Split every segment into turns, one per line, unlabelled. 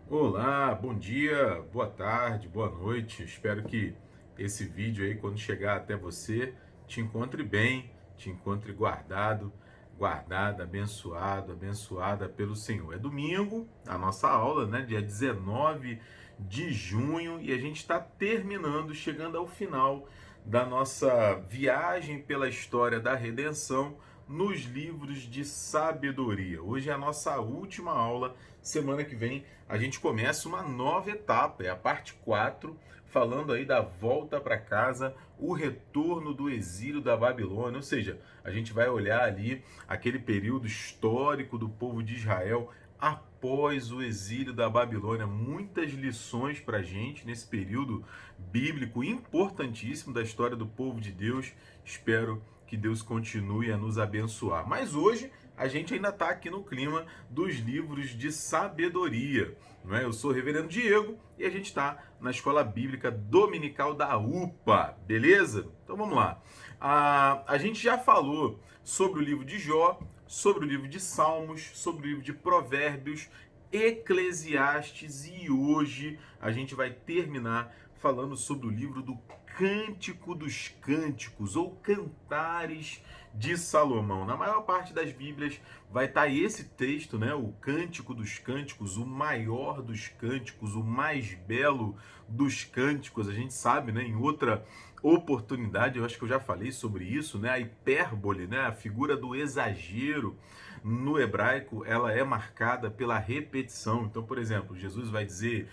Olá, bom dia, boa tarde, boa noite. Espero que esse vídeo aí, quando chegar até você, te encontre bem, te encontre guardado, guardada, abençoado, abençoada pelo Senhor. É domingo, a nossa aula, né? Dia 19 de junho, e a gente está terminando, chegando ao final da nossa viagem pela história da redenção nos livros de sabedoria. Hoje é a nossa última aula. Semana que vem a gente começa uma nova etapa, é a parte 4, falando aí da volta para casa, o retorno do exílio da Babilônia, ou seja, a gente vai olhar ali aquele período histórico do povo de Israel após o exílio da Babilônia. Muitas lições para a gente nesse período bíblico importantíssimo da história do povo de Deus. Espero que Deus continue a nos abençoar. Mas hoje a gente ainda está aqui no clima dos livros de sabedoria. Não é? Eu sou o Reverendo Diego e a gente está na Escola Bíblica Dominical da UPA, beleza? Então vamos lá. A gente já falou sobre o livro de Jó, sobre o livro de Salmos, sobre o livro de Provérbios, Eclesiastes, e hoje a gente vai terminar falando sobre o livro do Cântico dos Cânticos ou Cantares de Salomão. Na maior parte das Bíblias vai estar esse texto, né? O Cântico dos Cânticos, o maior dos cânticos, o mais belo dos cânticos. A gente sabe, né? Em outra oportunidade, eu acho que eu já falei sobre isso, né? A hipérbole, né? A figura do exagero no hebraico, ela é marcada pela repetição. Então, por exemplo, Jesus vai dizer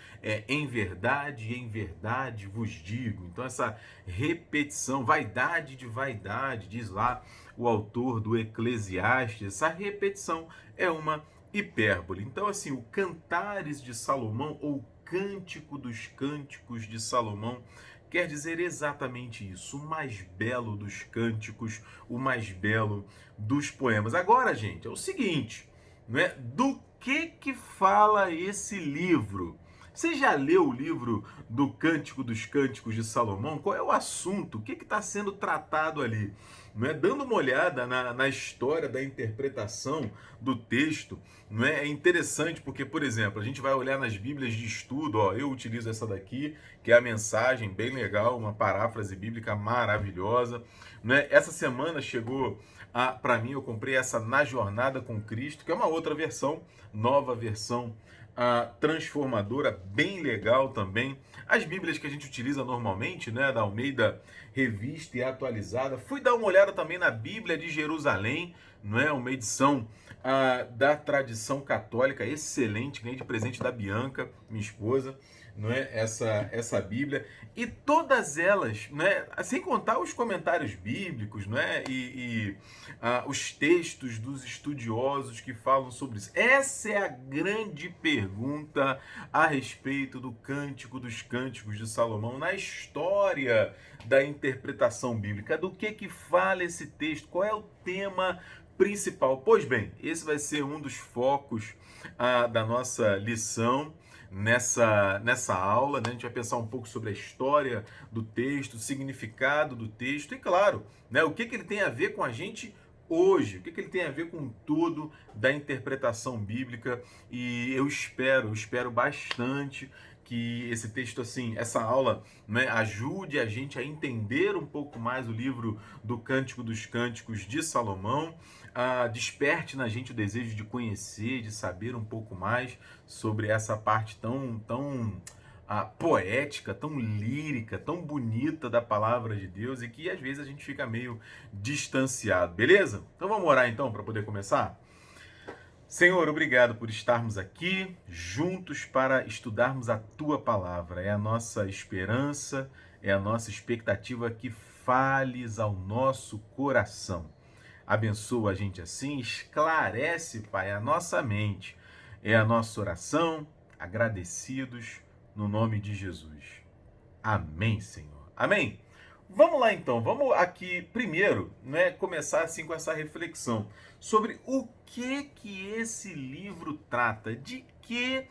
em verdade vos digo. Então, essa repetição, vaidade de vaidade, diz lá o autor do Eclesiastes, essa repetição é uma hipérbole. Então, assim, o Cantares de Salomão ou Cântico dos Cânticos de Salomão quer dizer exatamente isso, o mais belo dos cânticos, o mais belo dos poemas. Agora, gente, é o seguinte, não é? Do que fala esse livro? Você já leu o livro do Cântico dos Cânticos de Salomão? Qual é o assunto? O que está sendo tratado ali? Não é? Dando uma olhada na história da interpretação do texto, não é? É interessante porque, por exemplo, a gente vai olhar nas Bíblias de estudo, ó, eu utilizo essa daqui, que é a mensagem, bem legal, uma paráfrase bíblica maravilhosa. Não é? Essa semana chegou para mim, eu comprei essa Na Jornada com Cristo, que é uma outra versão, nova versão transformadora, bem legal também. As Bíblias que a gente utiliza normalmente, né, da Almeida Revista e Atualizada. Fui dar uma olhada também na Bíblia de Jerusalém, não é? Uma edição da tradição católica excelente, ganhei de presente da Bianca, minha esposa, não é? Essa Bíblia, e todas elas, né, sem contar os comentários bíblicos, não é? Os textos dos estudiosos que falam sobre isso. Essa é a grande pergunta a respeito do Cântico dos Cânticos de Salomão na história da interpretação bíblica. Do que fala esse texto? Qual é o tema principal? Pois bem, esse vai ser um dos focos da nossa lição nessa aula, né? A gente vai pensar um pouco sobre a história do texto, o significado do texto e, claro, né, o que ele tem a ver com a gente hoje, o que ele tem a ver com tudo da interpretação bíblica. E eu espero bastante que esse texto, assim, essa aula, né, ajude a gente a entender um pouco mais o livro do Cântico dos Cânticos de Salomão, desperte na gente o desejo de conhecer, de saber um pouco mais sobre essa parte tão poética, tão lírica, tão bonita da palavra de Deus e que às vezes a gente fica meio distanciado, beleza? Então vamos orar então para poder começar? Senhor, obrigado por estarmos aqui juntos para estudarmos a tua palavra. É a nossa esperança, é a nossa expectativa que fales ao nosso coração. Abençoa a gente assim, esclarece, Pai, a nossa mente. É a nossa oração, agradecidos no nome de Jesus. Amém, Senhor. Amém. Vamos lá então, vamos aqui primeiro, né, começar assim com essa reflexão sobre o que esse livro trata, de que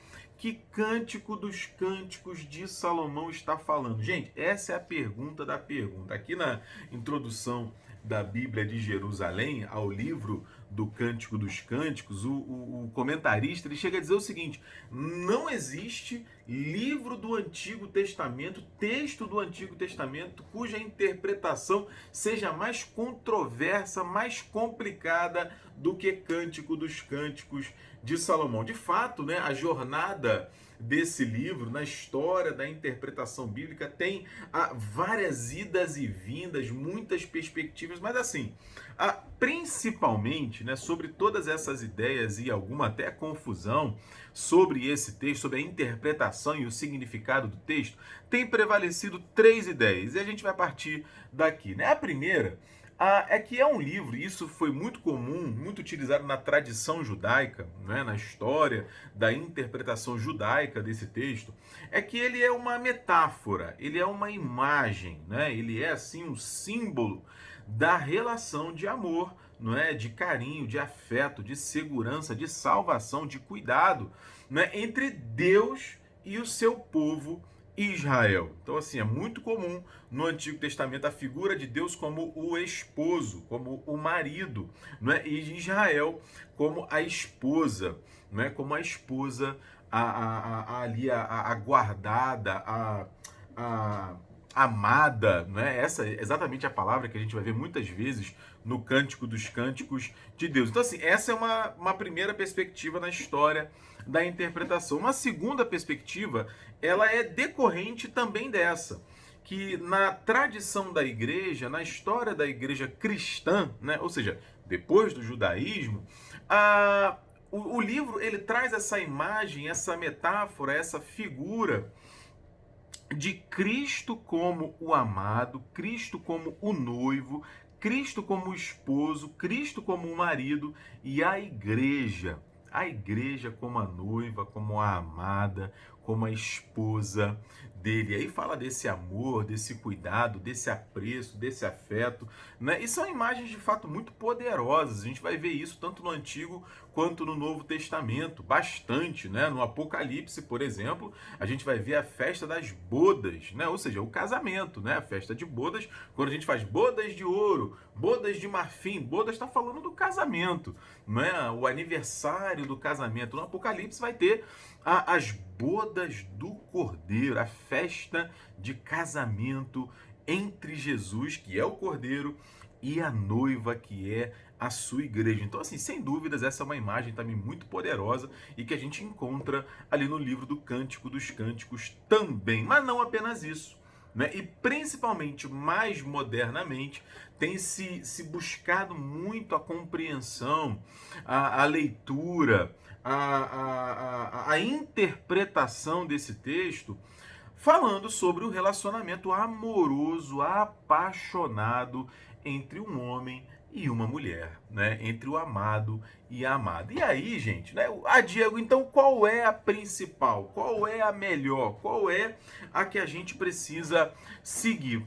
Cântico dos Cânticos de Salomão está falando. Gente, essa é a pergunta da pergunta. Aqui na introdução da Bíblia de Jerusalém ao livro do Cântico dos Cânticos, o comentarista, ele chega a dizer o seguinte: não existe livro do Antigo Testamento, texto do Antigo Testamento, cuja interpretação seja mais controversa, mais complicada do que Cântico dos Cânticos de Salomão. De fato, né, a jornada desse livro, na história da interpretação bíblica, tem várias idas e vindas, muitas perspectivas, mas assim, principalmente, né, sobre todas essas ideias e alguma até confusão sobre esse texto, sobre a interpretação e o significado do texto, tem prevalecido três ideias, e a gente vai partir daqui, né? A primeira é que é um livro, e isso foi muito comum, muito utilizado na tradição judaica, né, na história da interpretação judaica desse texto, é que ele é uma metáfora, ele é uma imagem, né, ele é assim um símbolo da relação de amor, não é, de carinho, de afeto, de segurança, de salvação, de cuidado, né, entre Deus e o seu povo Israel. Então, assim, é muito comum no Antigo Testamento a figura de Deus como o esposo, como o marido, não é? E Israel como a esposa, não é? Como a esposa ali a guardada, a amada, não é? Essa é exatamente a palavra que a gente vai ver muitas vezes no Cântico dos Cânticos de Deus. Então, assim, essa é uma primeira perspectiva na história da interpretação. Uma segunda perspectiva, ela é decorrente também dessa, que na tradição da igreja, na história da igreja cristã, né, ou seja, depois do judaísmo, o livro ele traz essa imagem, essa metáfora, essa figura de Cristo como o amado, Cristo como o noivo, Cristo como o esposo, Cristo como o marido e a igreja como a noiva, como a amada, como a esposa dele. Aí fala desse amor, desse cuidado, desse apreço, desse afeto, né? E são imagens de fato muito poderosas. A gente vai ver isso tanto no Antigo quanto no Novo Testamento, bastante, né? No Apocalipse, por exemplo, a gente vai ver a festa das bodas, né? Ou seja, o casamento, né? A festa de bodas, quando a gente faz bodas de ouro, bodas de marfim, bodas está falando do casamento, né? O aniversário do casamento. No Apocalipse vai ter as bodas do Cordeiro, a festa de casamento entre Jesus, que é o Cordeiro, e a noiva, que é a sua igreja. Então, assim, sem dúvidas, essa é uma imagem também muito poderosa e que a gente encontra ali no livro do Cântico dos Cânticos também. Mas não apenas isso, né? E principalmente, mais modernamente, tem se buscado muito a compreensão, a leitura, a interpretação desse texto, falando sobre o relacionamento amoroso, apaixonado entre um homem e uma mulher, né? Entre o amado e a amada. E aí, gente, né? Diego, então qual é a principal? Qual é a melhor? Qual é a que a gente precisa seguir?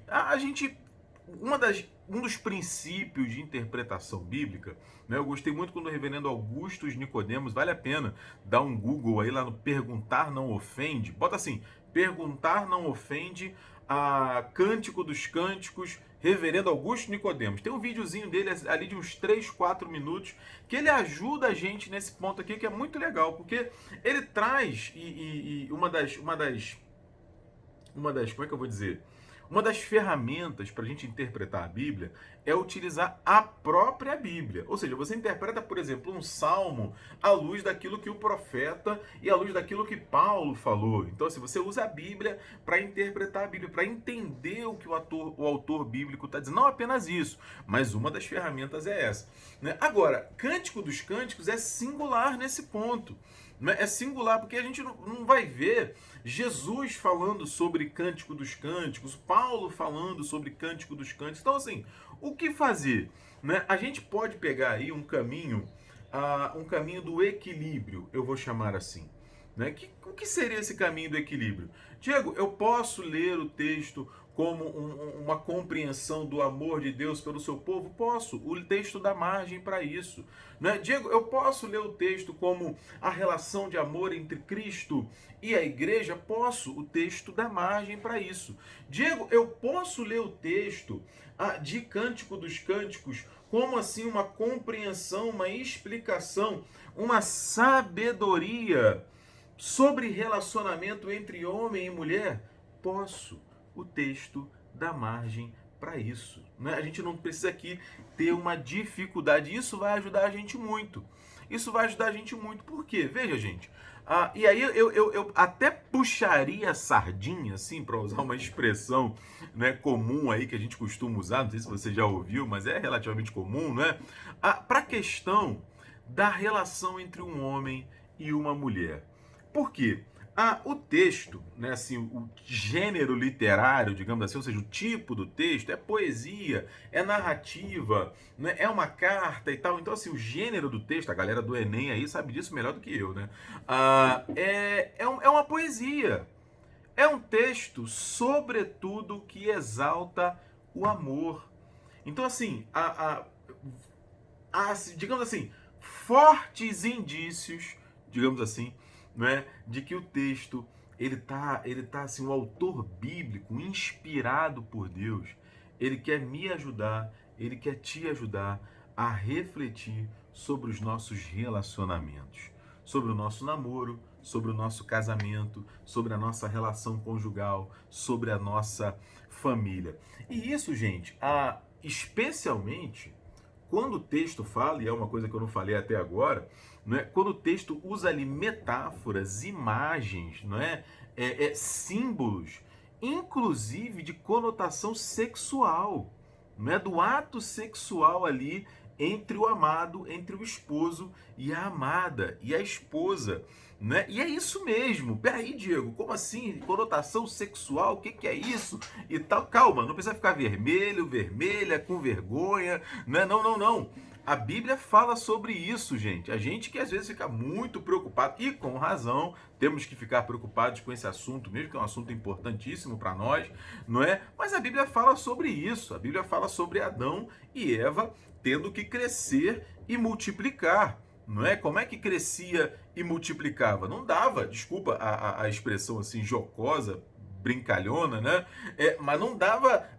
Um dos princípios de interpretação bíblica, né? Eu gostei muito quando o reverendo Augusto Nicodemos, vale a pena dar um Google aí lá no Perguntar Não Ofende, bota assim, Perguntar Não Ofende, Cântico dos Cânticos, reverendo Augusto Nicodemos. Tem um videozinho dele ali de uns 3, 4 minutos, que ele ajuda a gente nesse ponto aqui, que é muito legal, porque ele traz uma das, como é que eu vou dizer? Uma das ferramentas para a gente interpretar a Bíblia é utilizar a própria Bíblia. Ou seja, você interpreta, por exemplo, um salmo à luz daquilo que o profeta e à luz daquilo que Paulo falou. Então, assim, você usa a Bíblia para interpretar a Bíblia, para entender o que o autor bíblico está dizendo. Não apenas isso, mas uma das ferramentas é essa, né? Agora, Cântico dos Cânticos é singular nesse ponto. É singular, porque a gente não vai ver Jesus falando sobre Cântico dos Cânticos, Paulo falando sobre Cântico dos Cânticos. Então, assim, o que fazer? Né? A gente pode pegar aí um caminho do equilíbrio, eu vou chamar assim. Né? O que seria esse caminho do equilíbrio? Diego, eu posso ler o texto como uma compreensão do amor de Deus pelo seu povo? Posso. O texto dá margem para isso. Né? Diego, eu posso ler o texto como a relação de amor entre Cristo e a igreja? Posso. O texto dá margem para isso. Diego, eu posso ler o texto de Cântico dos Cânticos como assim uma compreensão, uma explicação, uma sabedoria sobre relacionamento entre homem e mulher? Posso. O texto dá margem para isso. Né? A gente não precisa aqui ter uma dificuldade. Isso vai ajudar a gente muito. Isso vai ajudar a gente muito. Por quê? Veja, gente. E aí eu até puxaria a sardinha, assim, para usar uma expressão, né, comum aí que a gente costuma usar, não sei se você já ouviu, mas é relativamente comum, né? Para a questão da relação entre um homem e uma mulher. Por quê? O texto, né, assim, o gênero literário, digamos assim, ou seja, o tipo do texto é poesia, é narrativa, né, é uma carta e tal. Então, assim, o gênero do texto, a galera do Enem aí sabe disso melhor do que eu, né? É uma poesia. É um texto, sobretudo, que exalta o amor. Então, assim, digamos assim, fortes indícios, digamos assim, né, de que o texto ele tá assim, o autor bíblico inspirado por Deus, ele quer me ajudar, ele quer te ajudar a refletir sobre os nossos relacionamentos, sobre o nosso namoro, sobre o nosso casamento, sobre a nossa relação conjugal, sobre a nossa família. E isso, gente, especialmente quando o texto fala, e é uma coisa que eu não falei até agora, não é? Quando o texto usa ali metáforas, imagens, não é? Símbolos, inclusive de conotação sexual, não é? Do ato sexual ali entre o amado, entre o esposo e a amada e a esposa. Né? E é isso mesmo. Peraí, Diego, como assim? Conotação sexual? O que é isso? E tal. Calma, não precisa ficar vermelho, vermelha, com vergonha. Né? Não, não, não. A Bíblia fala sobre isso, gente. A gente que às vezes fica muito preocupado, e com razão, temos que ficar preocupados com esse assunto, mesmo que é um assunto importantíssimo para nós, não é? Mas a Bíblia fala sobre isso. A Bíblia fala sobre Adão e Eva tendo que crescer e multiplicar. Não é? Como é que crescia e multiplicava? Não dava, desculpa a expressão assim jocosa, brincalhona, né? Mas não dava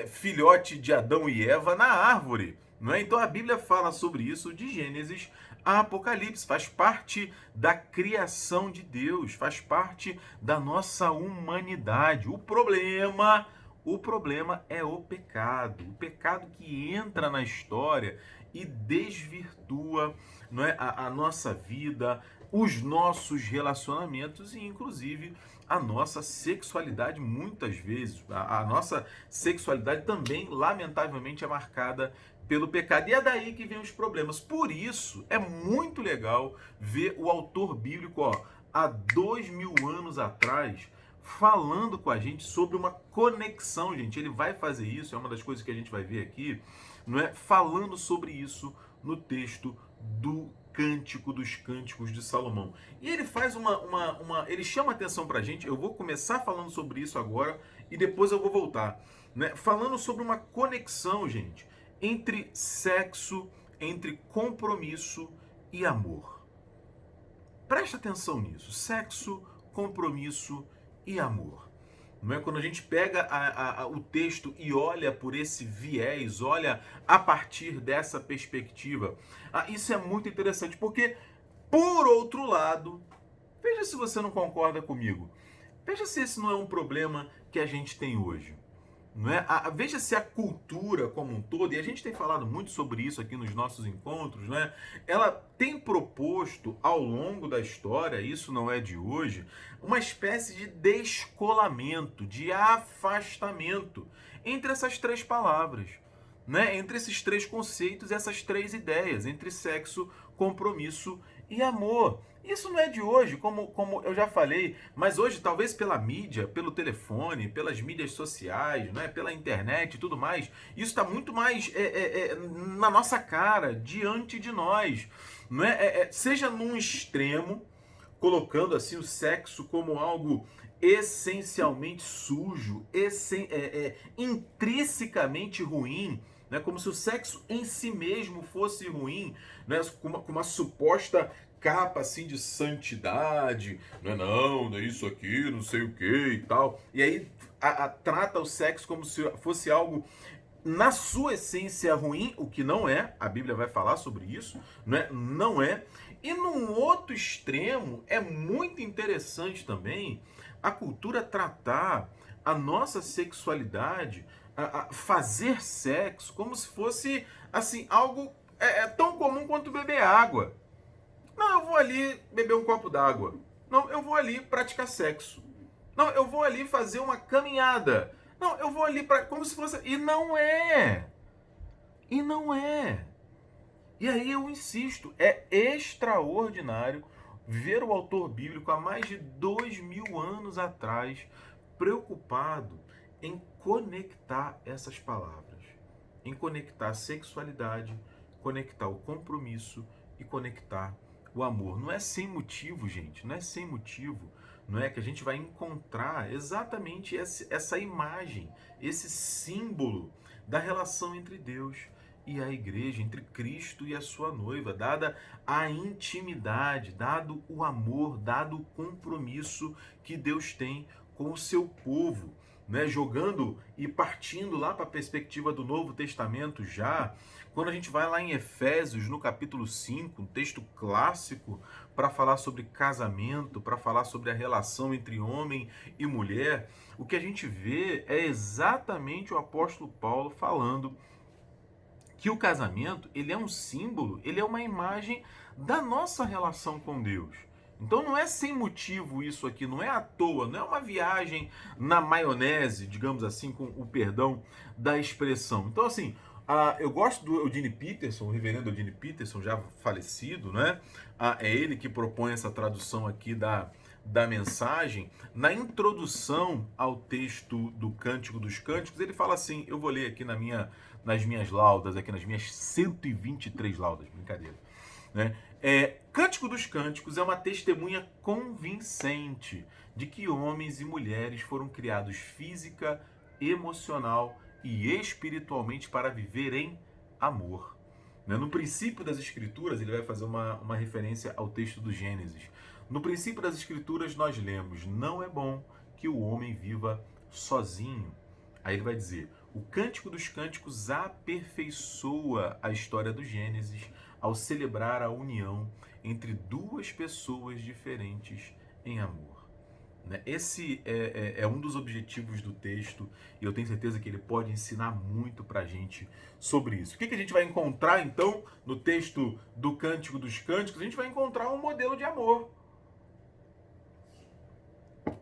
filhote de Adão e Eva na árvore. Não é? Então a Bíblia fala sobre isso de Gênesis a Apocalipse, faz parte da criação de Deus, faz parte da nossa humanidade. O problema é o pecado que entra na história e desvirtua, não é, a nossa vida, os nossos relacionamentos e inclusive a nossa sexualidade muitas vezes. A nossa sexualidade também, lamentavelmente, é marcada pelo pecado. E é daí que vem os problemas. Por isso, é muito legal ver o autor bíblico, há 2000 anos atrás, falando com a gente sobre uma conexão, gente. Ele vai fazer isso, é uma das coisas que a gente vai ver aqui, não é? Falando sobre isso no texto do Cântico dos Cânticos de Salomão. E ele faz ele chama atenção pra gente. Eu vou começar falando sobre isso agora e depois eu vou voltar, né? Falando sobre uma conexão, gente, entre sexo, entre compromisso e amor. Presta atenção nisso. Sexo, compromisso e amor. Não é? Quando a gente pega o texto e olha por esse viés, olha a partir dessa perspectiva, isso é muito interessante, porque, por outro lado, veja se você não concorda comigo, veja se esse não é um problema que a gente tem hoje. Não é? Veja se a cultura como um todo, e a gente tem falado muito sobre isso aqui nos nossos encontros, né? Ela tem proposto ao longo da história, isso não é de hoje, uma espécie de descolamento, de afastamento entre essas três palavras, né? Entre esses três conceitos, essas três ideias, entre sexo, compromisso e amor. Isso não é de hoje, como eu já falei, mas hoje, talvez pela mídia, pelo telefone, pelas mídias sociais, né, pela internet e tudo mais, isso está muito mais na nossa cara, diante de nós. Não é? Seja num extremo, colocando assim o sexo como algo essencialmente sujo, intrinsecamente ruim, né? Como se o sexo em si mesmo fosse ruim, né? Com uma suposta capa assim de santidade, não é isso aqui, não sei o que e tal. E aí trata o sexo como se fosse algo na sua essência ruim, o que não é, a Bíblia vai falar sobre isso, né? Não é. E num outro extremo, é muito interessante também a cultura tratar a nossa sexualidade, a fazer sexo, como se fosse assim algo tão comum quanto beber água. Não, eu vou ali beber um copo d'água. Não, eu vou ali praticar sexo. Não, eu vou ali fazer uma caminhada. Não, eu vou ali para como se fosse. E não é. E não é. E aí eu insisto, é extraordinário ver o autor bíblico há mais de 2000 anos atrás preocupado em conectar essas palavras, em conectar a sexualidade, conectar o compromisso e conectar o amor. Não é sem motivo, gente, não é sem motivo, não é que a gente vai encontrar exatamente essa imagem, esse símbolo da relação entre Deus e a igreja, entre Cristo e a sua noiva, dada a intimidade, dado o amor, dado o compromisso que Deus tem com o seu povo, né? Jogando e partindo lá para a perspectiva do Novo Testamento já, quando a gente vai lá em Efésios, no capítulo 5, um texto clássico para falar sobre casamento, para falar sobre a relação entre homem e mulher, o que a gente vê é exatamente o apóstolo Paulo falando que o casamento, ele é um símbolo, ele é uma imagem da nossa relação com Deus. Então não é sem motivo isso aqui, não é à toa, não é uma viagem na maionese, digamos assim, com o perdão da expressão. Então assim, eu gosto do Eugene Peterson, o reverendo Eugene Peterson, já falecido, né? É ele que propõe essa tradução aqui da mensagem. Na introdução ao texto do Cântico dos Cânticos, ele fala assim, eu vou ler aqui nas minhas laudas, aqui nas minhas 123 laudas, brincadeira, né? Cântico dos Cânticos é uma testemunha convincente de que homens e mulheres foram criados física, emocional e espiritualmente para viver em amor. No princípio das Escrituras, ele vai fazer uma referência ao texto do Gênesis. No princípio das Escrituras, nós lemos: não é bom que o homem viva sozinho. Aí ele vai dizer: o Cântico dos Cânticos aperfeiçoa a história do Gênesis ao celebrar a união entre duas pessoas diferentes em amor. Esse é um dos objetivos do texto e eu tenho certeza que ele pode ensinar muito para a gente sobre isso. O que a gente vai encontrar então no texto do Cântico dos Cânticos? A gente vai encontrar um modelo de amor,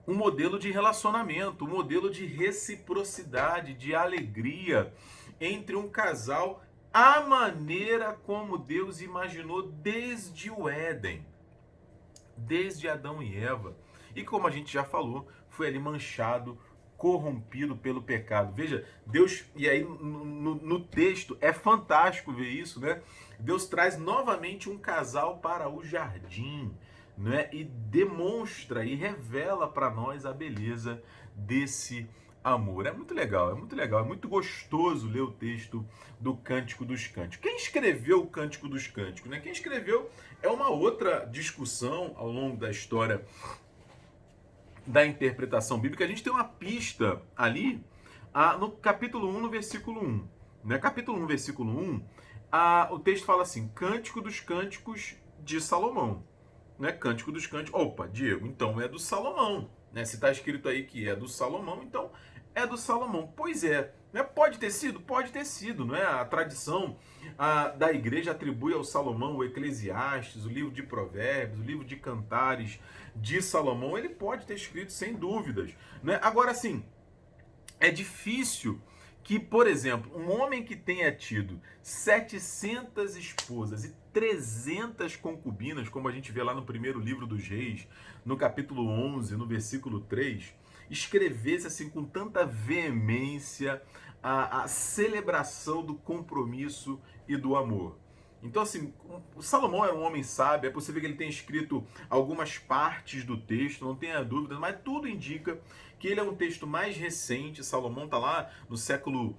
um modelo de relacionamento, um modelo de reciprocidade, de alegria entre um casal, a maneira como Deus imaginou desde o Éden, desde Adão e Eva. E como a gente já falou, foi ali manchado, corrompido pelo pecado. Veja, Deus, e aí no texto é fantástico ver isso, né? Deus traz novamente um casal para o jardim, né? E demonstra e revela para nós a beleza desse amor. É muito legal, é muito gostoso ler o texto do Cântico dos Cânticos. Quem escreveu o Cântico dos Cânticos, né? Quem escreveu é uma outra discussão ao longo da história da interpretação bíblica. A gente tem uma pista ali no capítulo 1, no versículo 1. Né? Capítulo 1, versículo 1, o texto fala assim: Cântico dos Cânticos de Salomão. Né? Cântico dos Cânticos. Opa, Diego, então é do Salomão. Né? Se está escrito aí que é do Salomão, então é do Salomão. Pois é. Né? Pode ter sido? Pode ter sido. Não é? A tradição da igreja atribui ao Salomão o Eclesiastes, o livro de Provérbios, o livro de Cantares de Salomão. Ele pode ter escrito sem dúvidas. Né? Agora, sim, é difícil que, por exemplo, um homem que tenha tido 700 esposas e 300 concubinas, como a gente vê lá no primeiro livro dos Reis, no capítulo 11, no versículo 3, escrevesse assim com tanta veemência a celebração do compromisso e do amor. Então, assim, o Salomão era um homem sábio, é possível que ele tenha escrito algumas partes do texto, não tenha dúvida, mas tudo indica que ele é um texto mais recente. Salomão está lá no século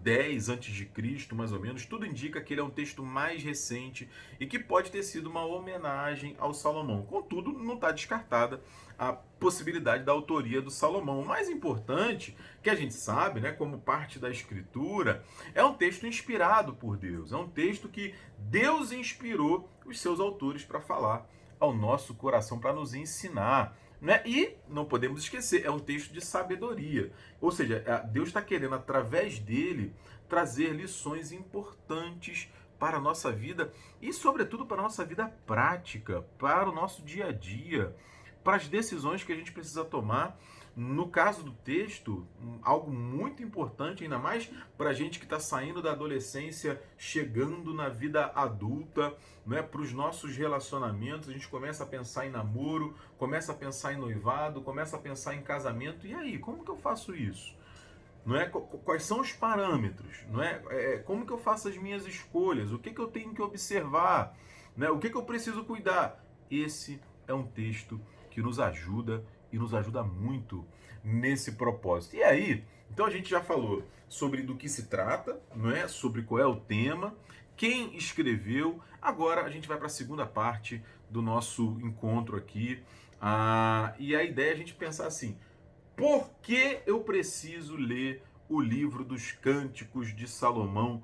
10 antes de Cristo, mais ou menos. Tudo indica que ele é um texto mais recente e que pode ter sido uma homenagem ao Salomão. Contudo, não está descartada a possibilidade da autoria do Salomão. O mais importante, que a gente sabe, né, como parte da Escritura, é um texto inspirado por Deus. É um texto que Deus inspirou os seus autores para falar ao nosso coração, para nos ensinar. Né? E não podemos esquecer, é um texto de sabedoria. Ou seja, Deus está querendo, através dele, trazer lições importantes para a nossa vida e, sobretudo, para a nossa vida prática, para o nosso dia a dia, para as decisões que a gente precisa tomar. No caso do texto, algo muito importante, ainda mais para a gente que está saindo da adolescência, chegando na vida adulta, né, para os nossos relacionamentos, a gente começa a pensar em namoro, começa a pensar em noivado, começa a pensar em casamento. E aí, como que eu faço isso? Não é? Quais são os parâmetros? Não é? Como que eu faço as minhas escolhas? O que que eu tenho que observar? Né? O que que eu preciso cuidar? Esse é um texto que nos ajuda e nos ajuda muito nesse propósito. E aí, então a gente já falou sobre do que se trata, não é? Sobre qual é o tema, quem escreveu. Agora a gente vai para a segunda parte do nosso encontro aqui. E a ideia é a gente pensar assim: por que eu preciso ler o livro dos Cânticos de Salomão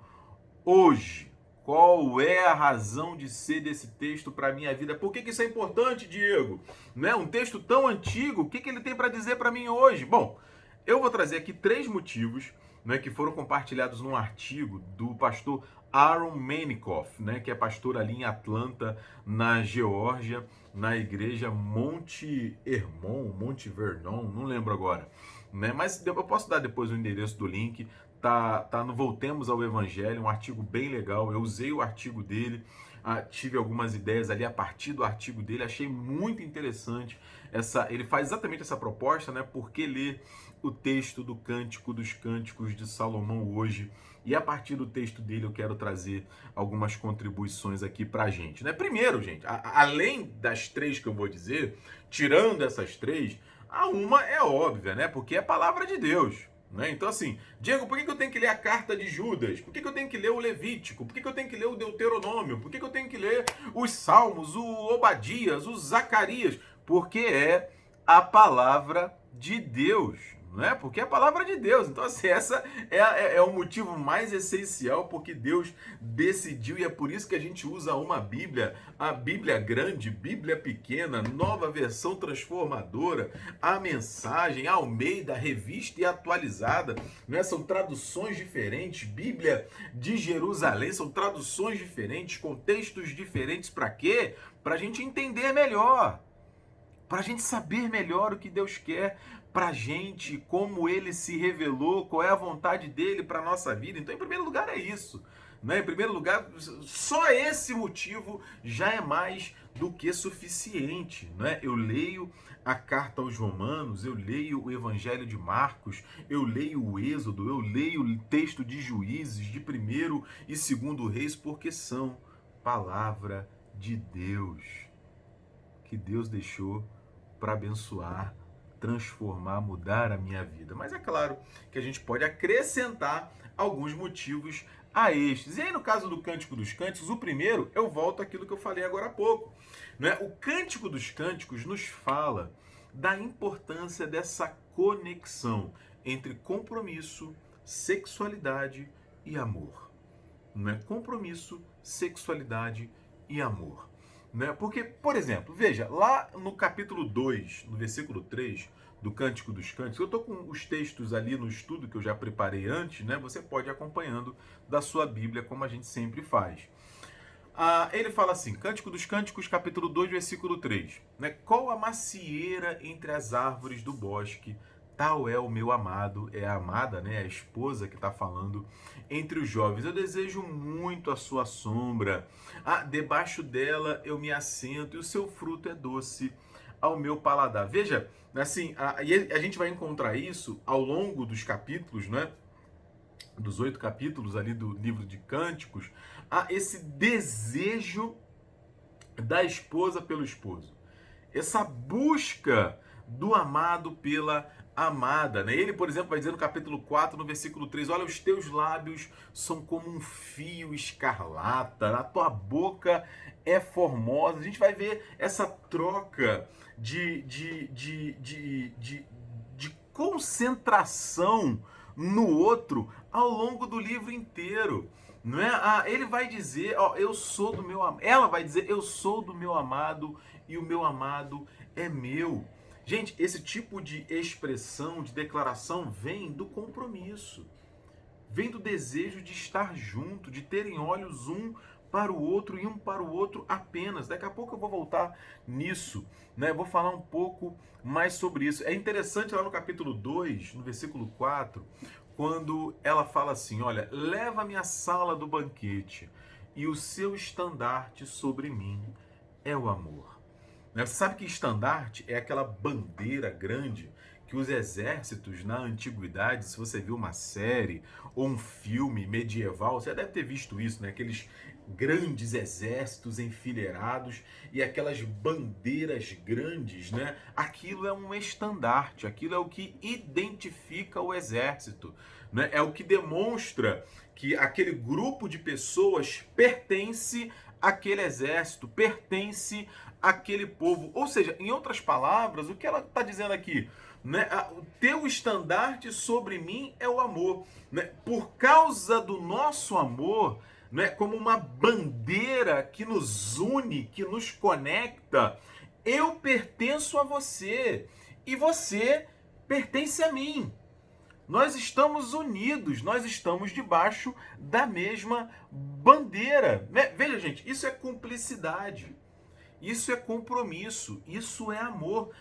hoje? Qual é a razão de ser desse texto para a minha vida? Por que isso é importante, Diego? Né? Um texto tão antigo, o que ele tem para dizer para mim hoje? Bom, eu vou trazer aqui 3 motivos, né, que foram compartilhados num artigo do pastor Aaron Menikoff, né, que é pastor ali em Atlanta, na Geórgia, na igreja Monte Hermon, Monte Vernon, não lembro agora. Né? Mas eu posso dar depois o endereço do link. Tá no Voltemos ao Evangelho, um artigo bem legal. Eu usei o artigo dele, tive algumas ideias ali a partir do artigo dele, achei muito interessante. Ele faz exatamente essa proposta, né? Por que ler o texto do Cântico dos Cânticos de Salomão hoje? E a partir do texto dele eu quero trazer algumas contribuições aqui pra gente. Né? Primeiro, gente, além das 3 que eu vou dizer, tirando essas 3, a uma é óbvia, né? Porque é a palavra de Deus. Né? Então, assim, Diego, por que eu tenho que ler a carta de Judas? Por que eu tenho que ler o Levítico? Por que eu tenho que ler o Deuteronômio? Por que eu tenho que ler os Salmos, o Obadias, o Zacarias? Porque é a palavra de Deus. Né? Porque é a palavra de Deus. Então, assim, essa é o motivo mais essencial, porque Deus decidiu, e é por isso que a gente usa uma Bíblia, a Bíblia grande, Bíblia pequena, nova versão transformadora, a mensagem, a Almeida, revista e atualizada. Né? São traduções diferentes, Bíblia de Jerusalém, são traduções diferentes, contextos diferentes. Para quê? Para a gente entender melhor, para a gente saber melhor o que Deus quer para a gente, como ele se revelou, qual é a vontade dele para a nossa vida. Então, em primeiro lugar, é isso. Né? Em primeiro lugar, só esse motivo já é mais do que suficiente. Né? Eu leio a carta aos Romanos, eu leio o Evangelho de Marcos, eu leio o Êxodo, eu leio o texto de Juízes, de 1º e 2º Reis, porque são palavra de Deus, que Deus deixou para abençoar, transformar, mudar a minha vida. Mas é claro que a gente pode acrescentar alguns motivos a estes. E aí, no caso do Cântico dos Cânticos, o primeiro, eu volto àquilo que eu falei agora há pouco. Né? O Cântico dos Cânticos nos fala da importância dessa conexão entre compromisso, sexualidade e amor. Né? Compromisso, sexualidade e amor. Né? Porque, por exemplo, veja, lá no capítulo 2, no versículo 3 do Cântico dos Cânticos, eu estou com os textos ali no estudo que eu já preparei antes, né? Você pode ir acompanhando da sua Bíblia, como a gente sempre faz. Ele fala assim, Cântico dos Cânticos, capítulo 2, versículo 3. Né? Qual a macieira entre as árvores do bosque? Tal é o meu amado, é a amada, né? A esposa que está falando entre os jovens. Eu desejo muito a sua sombra. Debaixo dela eu me assento e o seu fruto é doce ao meu paladar. Veja, assim, a gente vai encontrar isso ao longo dos capítulos, né? Dos 8 capítulos ali do livro de Cânticos, há esse desejo da esposa pelo esposo, essa busca do amado pela amada, né? Ele, por exemplo, vai dizer no capítulo 4, no versículo 3, olha, os teus lábios são como um fio escarlata, a tua boca é formosa. A gente vai ver essa troca de concentração no outro ao longo do livro inteiro. Não é? Ele vai dizer, ó, eu sou do meu amado. Ela vai dizer, eu sou do meu amado e o meu amado é meu. Gente, esse tipo de expressão, de declaração, vem do compromisso. Vem do desejo de estar junto, de terem olhos um para o outro e um para o outro apenas. Daqui a pouco eu vou voltar nisso, né? Eu vou falar um pouco mais sobre isso. É interessante lá no capítulo 2, no versículo 4, quando ela fala assim, olha, leva-me à sala do banquete e o seu estandarte sobre mim é o amor. Você sabe que estandarte é aquela bandeira grande que os exércitos na antiguidade, se você viu uma série ou um filme medieval, você deve ter visto isso, né? Aqueles grandes exércitos enfileirados e aquelas bandeiras grandes, né? Aquilo é um estandarte, aquilo é o que identifica o exército, né? É o que demonstra que aquele grupo de pessoas pertence àquele exército, pertence àquele povo. Ou seja, em outras palavras, o que ela está dizendo aqui? Né? O teu estandarte sobre mim é o amor. Né? Por causa do nosso amor, né? Como uma bandeira que nos une, que nos conecta, eu pertenço a você e você pertence a mim. Nós estamos unidos, nós estamos debaixo da mesma bandeira. Veja, gente, isso é cumplicidade, isso é compromisso, isso é amor.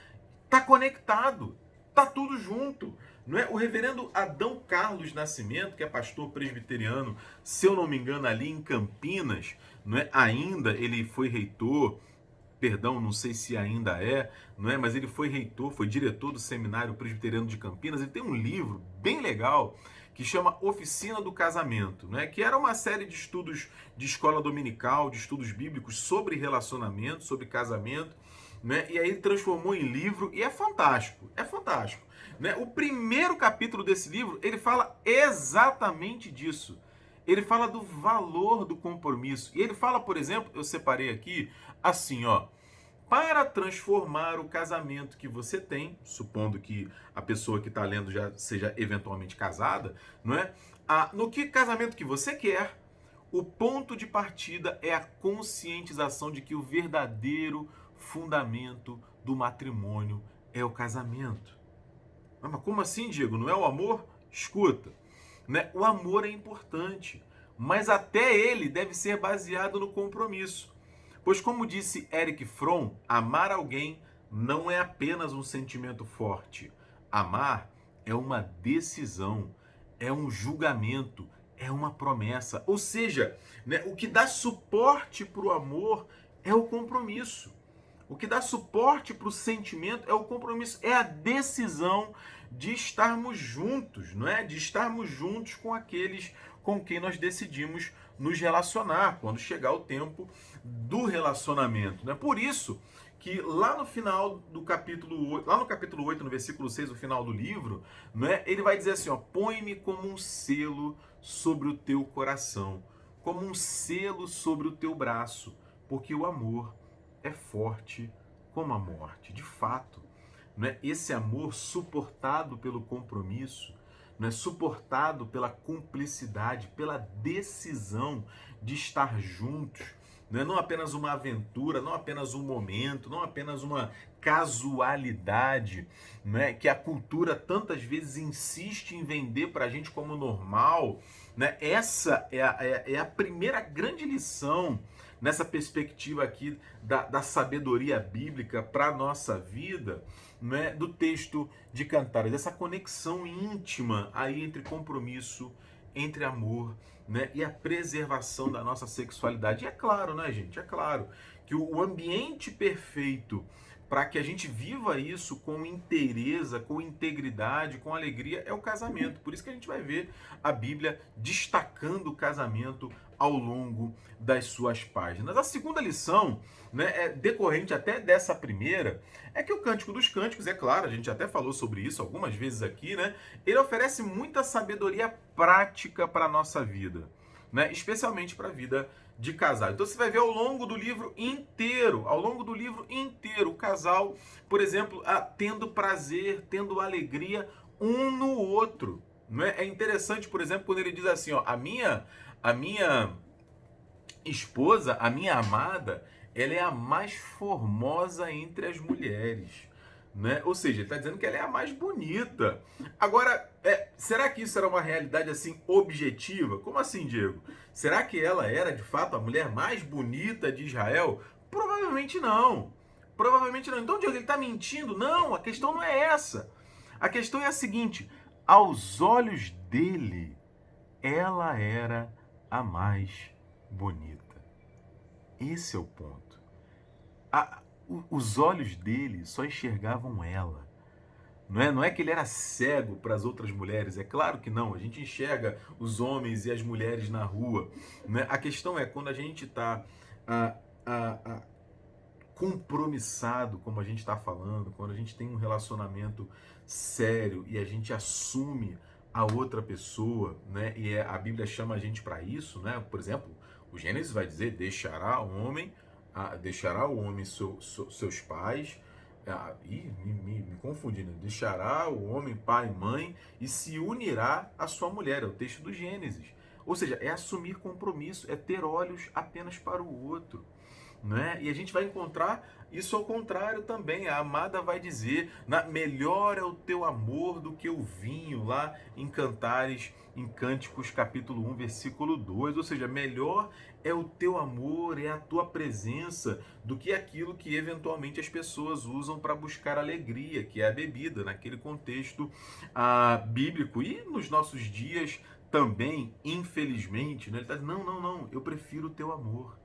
Está conectado, está tudo junto. Não é? O reverendo Adão Carlos Nascimento, que é pastor presbiteriano, se eu não me engano, ali em Campinas, não é? Ainda ele foi reitor, perdão, não sei se ainda não é? Mas ele foi reitor, foi diretor do Seminário Presbiteriano de Campinas. Ele tem um livro bem legal que chama Oficina do Casamento, né? Que era uma série de estudos de escola dominical, de estudos bíblicos sobre relacionamento, sobre casamento, né? E aí ele transformou em livro e é fantástico, né? O primeiro capítulo desse livro, ele fala exatamente disso. Ele fala do valor do compromisso. E ele fala, por exemplo, eu separei aqui, assim, ó, para transformar o casamento que você tem, supondo que a pessoa que está lendo já seja eventualmente casada, não é? No que casamento que você quer, o ponto de partida é a conscientização de que o verdadeiro fundamento do matrimônio é o casamento. Mas como assim, Diego? Não é o amor? Escuta, né? O amor é importante, mas até ele deve ser baseado no compromisso. Pois como disse Erich Fromm, amar alguém não é apenas um sentimento forte. Amar é uma decisão, é um julgamento, é uma promessa. Ou seja, né, o que dá suporte para o amor é o compromisso. O que dá suporte para o sentimento é o compromisso, é a decisão de estarmos juntos, não é? De estarmos juntos com aqueles com quem nós decidimos nos relacionar, quando chegar o tempo do relacionamento, né? Por isso que lá no final do capítulo 8, lá no capítulo 8, no versículo 6, o final do livro, né, ele vai dizer assim, ó, põe-me como um selo sobre o teu coração, como um selo sobre o teu braço, porque o amor é forte como a morte. De fato, né, esse amor suportado pelo compromisso, né, suportado pela cumplicidade, pela decisão de estar juntos, né, não apenas uma aventura, não apenas um momento, não apenas uma casualidade, né, que a cultura tantas vezes insiste em vender para a gente como normal, né? Essa é a primeira grande lição nessa perspectiva aqui da sabedoria bíblica para a nossa vida, né, do texto de Cantares, essa conexão íntima aí entre compromisso, entre amor, né, e a preservação da nossa sexualidade. E é claro, né, gente? É claro que o ambiente perfeito para que a gente viva isso com inteireza, com integridade, com alegria, é o casamento. Por isso que a gente vai ver a Bíblia destacando o casamento ao longo das suas páginas. A segunda lição, né, decorrente até dessa primeira, é que o Cântico dos Cânticos, é claro, a gente até falou sobre isso algumas vezes aqui, né, ele oferece muita sabedoria prática para a nossa vida, né, especialmente para a vida de casal. Então você vai ver ao longo do livro inteiro, o casal, por exemplo, tendo prazer, tendo alegria um no outro. Não é? É interessante, por exemplo, quando ele diz assim, ó, a minha esposa, a minha amada, ela é a mais formosa entre as mulheres. Né? Ou seja, ele está dizendo que ela é a mais bonita. Agora, será que isso era uma realidade assim objetiva? Como assim, Diego? Será que ela era de fato a mulher mais bonita de Israel? Provavelmente não. Provavelmente não. Então, Diego, ele está mentindo? Não, a questão não é essa. A questão é a seguinte: aos olhos dele, ela era a mais bonita. Esse é o ponto. Os olhos dele só enxergavam ela. Não é que ele era cego para as outras mulheres, é claro que não. A gente enxerga os homens e as mulheres na rua. Né? A questão é quando a gente está compromissado, como a gente está falando, quando a gente tem um relacionamento sério e a gente assume a outra pessoa, né? E a Bíblia chama a gente para isso, né? Por exemplo, o Gênesis vai dizer: deixará o homem seus pais. Me confundi, né? Deixará o homem pai e mãe e se unirá à sua mulher. É o texto do Gênesis. Ou seja, é assumir compromisso, é ter olhos apenas para o outro. Né? E a gente vai encontrar isso ao contrário também. A amada vai dizer: melhor é o teu amor do que o vinho, lá em Cantares, em Cânticos capítulo 1, versículo 2. Ou seja, melhor é o teu amor, é a tua presença, do que aquilo que eventualmente as pessoas usam para buscar alegria, que é a bebida, naquele contexto bíblico. E nos nossos dias também, infelizmente, né? Ele está dizendo: não, eu prefiro o teu amor.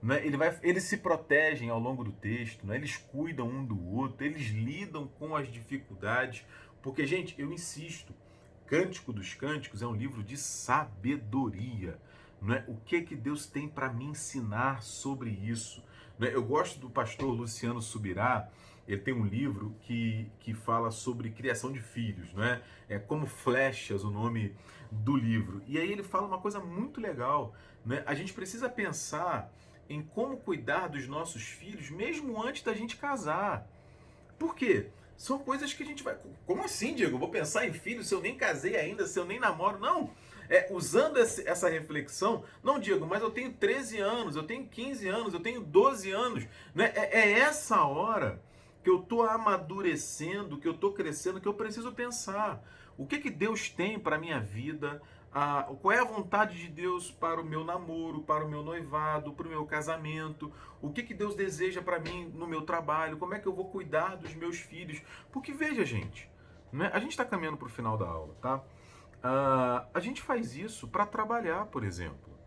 Né? Eles se protegem ao longo do texto, né? Eles cuidam um do outro, eles lidam com as dificuldades, porque, gente, eu insisto, Cântico dos Cânticos é um livro de sabedoria. Né? O que Deus tem para me ensinar sobre isso? Né? Eu gosto do pastor Luciano Subirá. Ele tem um livro que fala sobre criação de filhos, né? É Como Flechas, o nome do livro. E aí ele fala uma coisa muito legal, né? A gente precisa pensar em como cuidar dos nossos filhos mesmo antes da gente casar. Por quê? São coisas que a gente vai... Como assim, Diego? Eu vou pensar em filho se eu nem casei ainda, se eu nem namoro? Não. Usando essa reflexão, não, Diego, mas eu tenho 13 anos, eu tenho 15 anos, eu tenho 12 anos. Né? É essa hora que eu estou amadurecendo, que eu estou crescendo, que eu preciso pensar. O que Deus tem para a minha vida? Qual é a vontade de Deus para o meu namoro, para o meu noivado, para o meu casamento? O que Deus deseja para mim no meu trabalho? Como é que eu vou cuidar dos meus filhos? Porque veja, gente, né? A gente está caminhando para o final da aula, tá? A gente faz isso para trabalhar, por exemplo.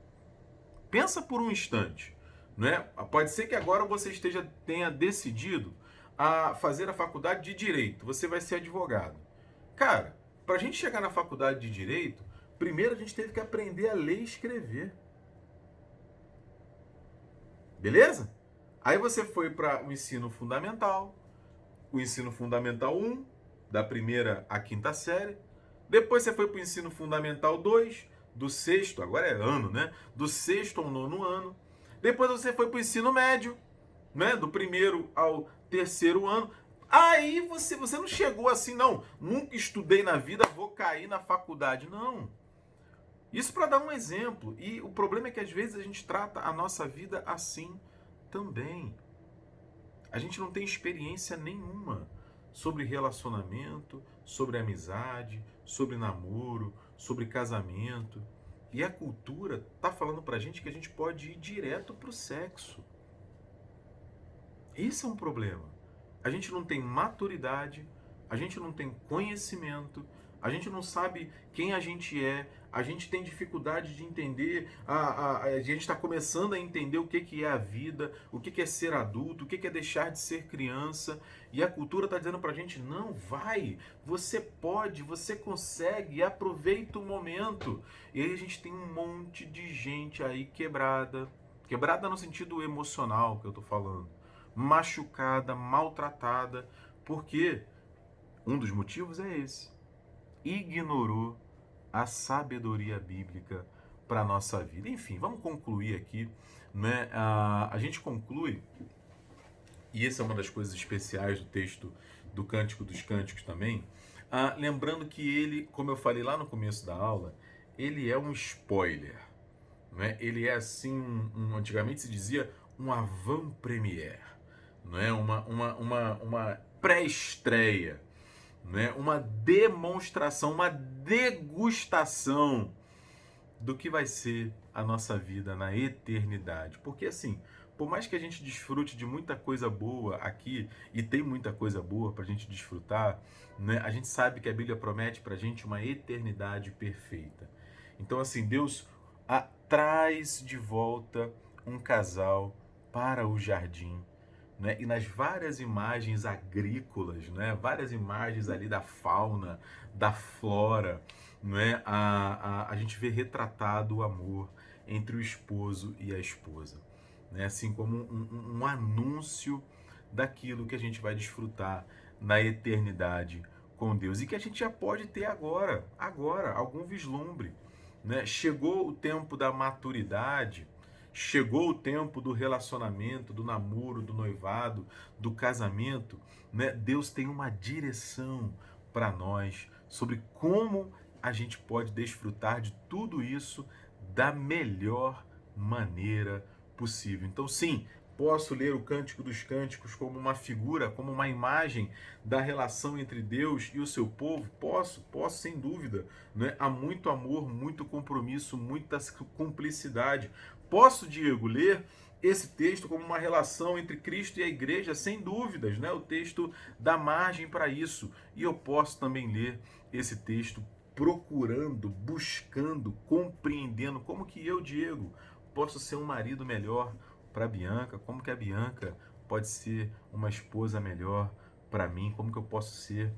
Pensa por um instante, né? Pode ser que agora você tenha decidido a fazer a faculdade de Direito. Você vai ser advogado. Cara, para a gente chegar na faculdade de Direito, primeiro a gente teve que aprender a ler e escrever. Beleza? Aí você foi para o ensino fundamental 1, da primeira à quinta série. Depois você foi para o ensino fundamental 2, do sexto, agora é ano, né? Do sexto ao nono ano. Depois você foi para o ensino médio, né? Do primeiro ao terceiro ano. Aí você não chegou assim, não. Nunca estudei na vida, vou cair na faculdade. Não. Isso para dar um exemplo. E o problema é que às vezes a gente trata a nossa vida assim também. A gente não tem experiência nenhuma sobre relacionamento, sobre amizade, sobre namoro, sobre casamento. E a cultura está falando para a gente que a gente pode ir direto para o sexo. Esse é um problema. A gente não tem maturidade, a gente não tem conhecimento, A gente não sabe quem a gente é. A gente tem dificuldade de entender. A gente está começando a entender o que é a vida, o que é ser adulto, o que é deixar de ser criança. E a cultura está dizendo para a gente: não, vai, você pode, você consegue, aproveita o momento. E aí a gente tem um monte de gente aí quebrada. Quebrada no sentido emocional que eu estou falando. Machucada, maltratada. Por quê? Um dos motivos é esse. Ignorou a sabedoria bíblica para a nossa vida. Enfim, vamos concluir aqui. Né? A gente conclui, e essa é uma das coisas especiais do texto do Cântico dos Cânticos também, lembrando que ele, como eu falei lá no começo da aula, ele é um spoiler. Né? Ele é assim, antigamente se dizia um avant-première, não é? Uma pré-estreia, né? Uma demonstração, uma degustação do que vai ser a nossa vida na eternidade. Porque assim, por mais que a gente desfrute de muita coisa boa aqui, e tem muita coisa boa para a gente desfrutar, né? A gente sabe que a Bíblia promete para a gente uma eternidade perfeita. Então assim, Deus traz de volta um casal para o jardim, né? E nas várias imagens agrícolas, né? Várias imagens ali da fauna, da flora, né? A gente vê retratado o amor entre o esposo e a esposa, né? Assim como um anúncio daquilo que a gente vai desfrutar na eternidade com Deus e que a gente já pode ter agora algum vislumbre, né? Chegou o tempo da maturidade. Chegou o tempo do relacionamento, do namoro, do noivado, do casamento, né? Deus tem uma direção para nós sobre como a gente pode desfrutar de tudo isso da melhor maneira possível. Então, sim, posso ler o Cântico dos Cânticos como uma figura, como uma imagem da relação entre Deus e o seu povo? Posso sem dúvida, né? Há muito amor, muito compromisso, muita cumplicidade. Posso, Diego, ler esse texto como uma relação entre Cristo e a igreja? Sem dúvidas, né? O texto dá margem para isso. E eu posso também ler esse texto procurando, buscando, compreendendo como que eu, Diego, posso ser um marido melhor para a Bianca, como que a Bianca pode ser uma esposa melhor para mim, como que eu posso ser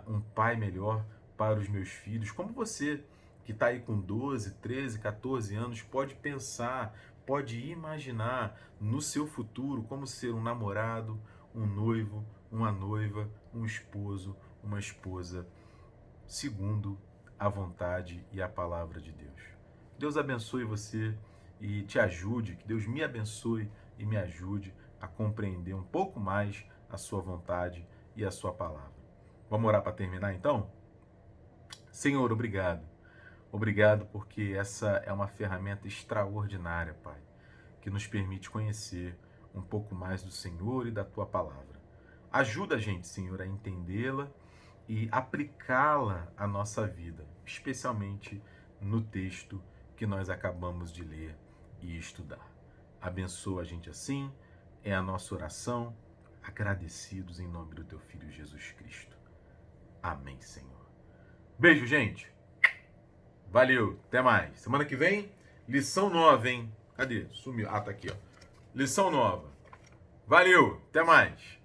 um pai melhor para os meus filhos, como você que está aí com 12, 13, 14 anos, pode pensar, pode imaginar no seu futuro como ser um namorado, um noivo, uma noiva, um esposo, uma esposa, segundo a vontade e a palavra de Deus. Deus abençoe você e te ajude, que Deus me abençoe e me ajude a compreender um pouco mais a sua vontade e a sua palavra. Vamos orar para terminar então? Senhor, obrigado. Obrigado porque essa é uma ferramenta extraordinária, Pai, que nos permite conhecer um pouco mais do Senhor e da Tua palavra. Ajuda a gente, Senhor, a entendê-la e aplicá-la à nossa vida, especialmente no texto que nós acabamos de ler e estudar. Abençoa a gente assim, é a nossa oração, agradecidos em nome do Teu Filho Jesus Cristo. Amém, Senhor. Beijo, gente! Valeu, até mais. Semana que vem, lição nova, hein? Cadê? Sumiu. Ah, tá aqui, ó. Lição nova. Valeu, até mais.